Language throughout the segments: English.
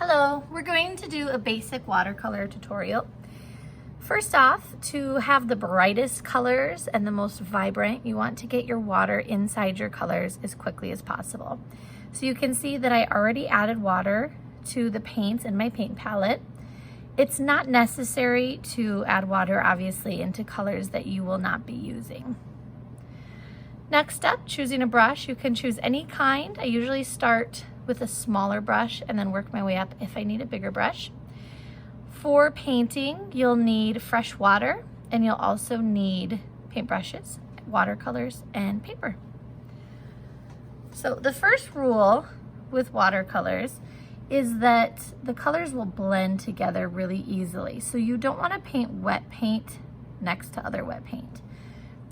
Hello, we're going to do a basic watercolor tutorial. First off, to have the brightest colors and the most vibrant, you want to get your water inside your colors as quickly as possible. So you can see that I already added water to the paints in my paint palette. It's not necessary to add water, obviously, into colors that you will not be using. Next up, choosing a brush. You can choose any kind. I usually start with a smaller brush and then work my way up if I need a bigger brush. For painting, you'll need fresh water and you'll also need paintbrushes, watercolors, and paper. So the first rule with watercolors is that the colors will blend together really easily. So you don't want to paint wet paint next to other wet paint.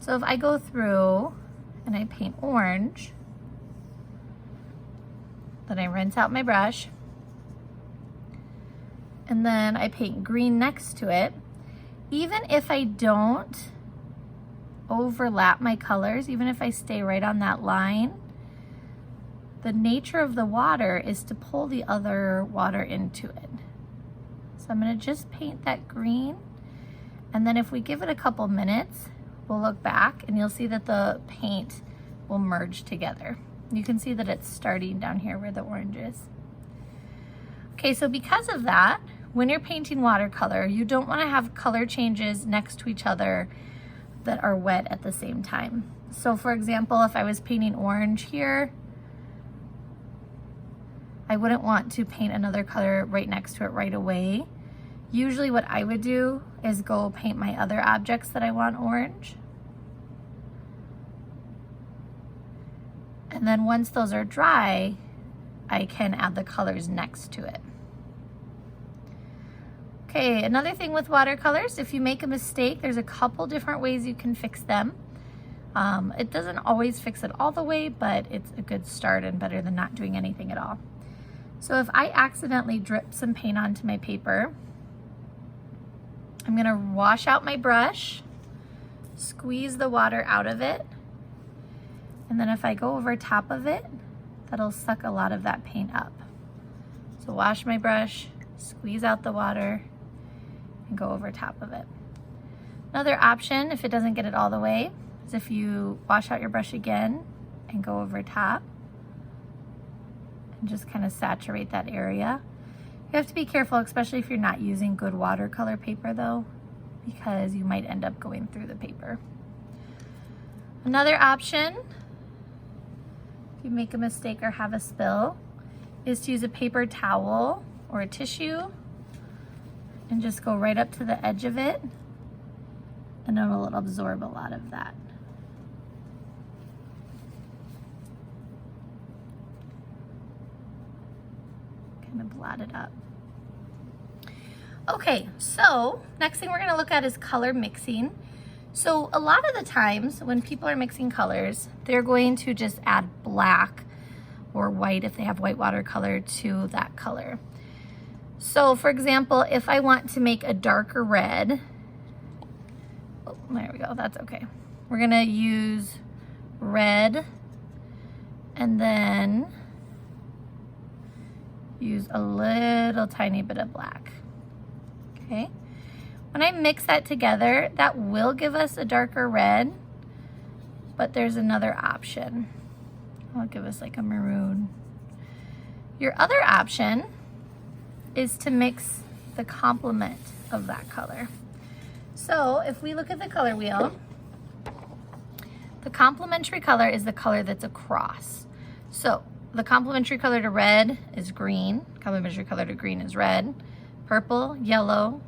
So if I go through and I paint orange, then I rinse out my brush, and then I paint green next to it. Even if I don't overlap my colors, even if I stay right on that line, the nature of the water is to pull the other water into it. So I'm going to just paint that green, and then if we give it a couple minutes, we'll look back and you'll see that the paint will merge together. You can see that it's starting down here where the orange is. Okay, so because of that, when you're painting watercolor, you don't want to have color changes next to each other that are wet at the same time. So for example, if I was painting orange here, I wouldn't want to paint another color right next to it right away. Usually what I would do is go paint my other objects that I want orange. And then once those are dry, I can add the colors next to it. Okay, another thing with watercolors, if you make a mistake, there's a couple different ways you can fix them. It doesn't always fix it all the way, but it's a good start and better than not doing anything at all. So if I accidentally drip some paint onto my paper, I'm gonna wash out my brush, squeeze the water out of it, and then if I go over top of it, that'll suck a lot of that paint up. So wash my brush, squeeze out the water, and go over top of it. Another option, if it doesn't get it all the way, is if you wash out your brush again and go over top and just kind of saturate that area. You have to be careful, especially if you're not using good watercolor paper though, because you might end up going through the paper. Another option, if you make a mistake or have a spill, is to use a paper towel or a tissue and just go right up to the edge of it, and it will absorb a lot of that. Kind of blot it up. Okay, so next thing we're going to look at is color mixing. So a lot of the times when people are mixing colors, they're going to just add black or white if they have white watercolor to that color. So for example, if I want to make a darker red, oh, there we go, that's okay. We're gonna use red and then use a little tiny bit of black, okay? When I mix that together, that will give us a darker red, but there's another option. I'll give us like a maroon. Your other option is to mix the complement of that color. So if we look at the color wheel, the complementary color is the color that's across. So the complementary color to red is green, complementary color to green is red, purple, yellow,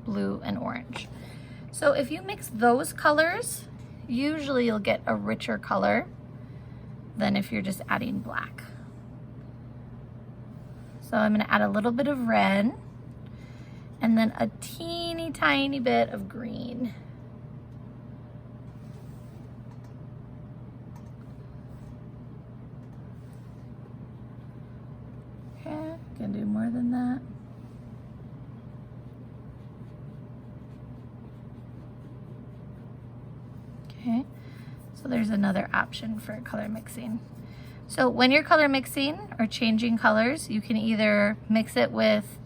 blue, and orange. So if you mix those colors, usually you'll get a richer color than if you're just adding black. So I'm gonna add a little bit of red and then a teeny tiny bit of green. Okay, can do more than that. Okay, so there's another option for color mixing. So when you're color mixing or changing colors, you can either mix it with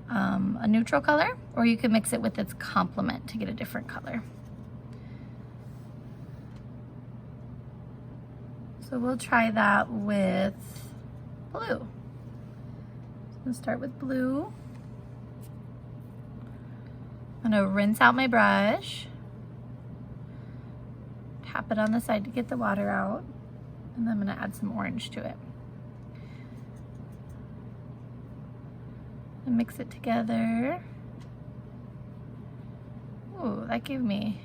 a neutral color, or you can mix it with its complement to get a different color. So we'll try that with blue. So I'm gonna start with blue. I'm gonna rinse out my brush, tap it on the side to get the water out, and then I'm gonna add some orange to it. And mix it together. Ooh, that gave me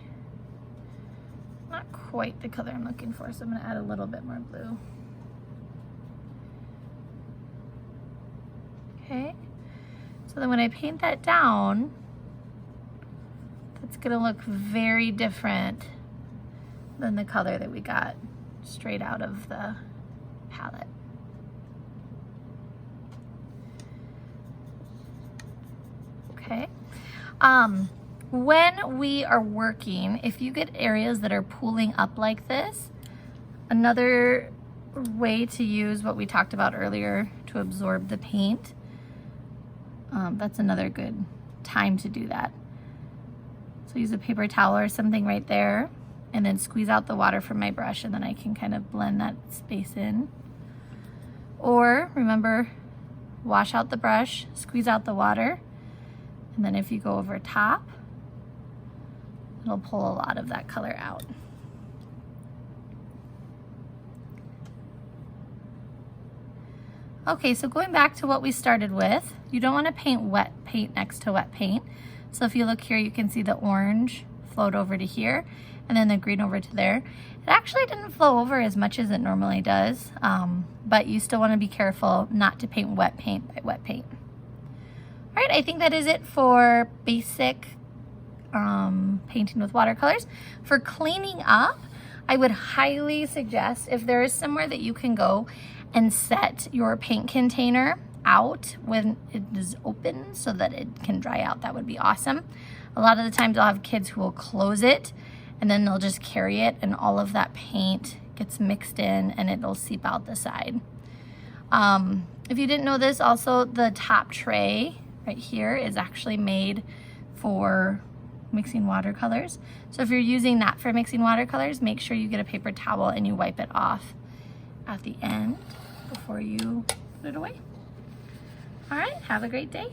not quite the color I'm looking for, so I'm gonna add a little bit more blue. Okay, so then when I paint that down, that's gonna look very different than the color that we got straight out of the palette. Okay. When we are working, if you get areas that are pooling up like this, another way to use what we talked about earlier to absorb the paint, that's another good time to do that. So use a paper towel or something right there, and then squeeze out the water from my brush, and then I can kind of blend that space in. Or remember, wash out the brush, squeeze out the water, and then if you go over top, it'll pull a lot of that color out. Okay, so going back to what we started with, you don't want to paint wet paint next to wet paint. So if you look here, you can see the orange flowed over to here, and then the green over to there. It actually didn't flow over as much as it normally does, but you still want to be careful not to paint wet paint by wet paint. All right, I think that is it for basic painting with watercolors. For cleaning up, I would highly suggest, if there is somewhere that you can go and set your paint container out when it is open so that it can dry out, that would be awesome. A lot of the times I'll have kids who will close it and then they'll just carry it, and all of that paint gets mixed in and it'll seep out the side. If you didn't know this, also the top tray right here is actually made for mixing watercolors. So if you're using that for mixing watercolors, make sure you get a paper towel and you wipe it off at the end before you put it away. All right, have a great day.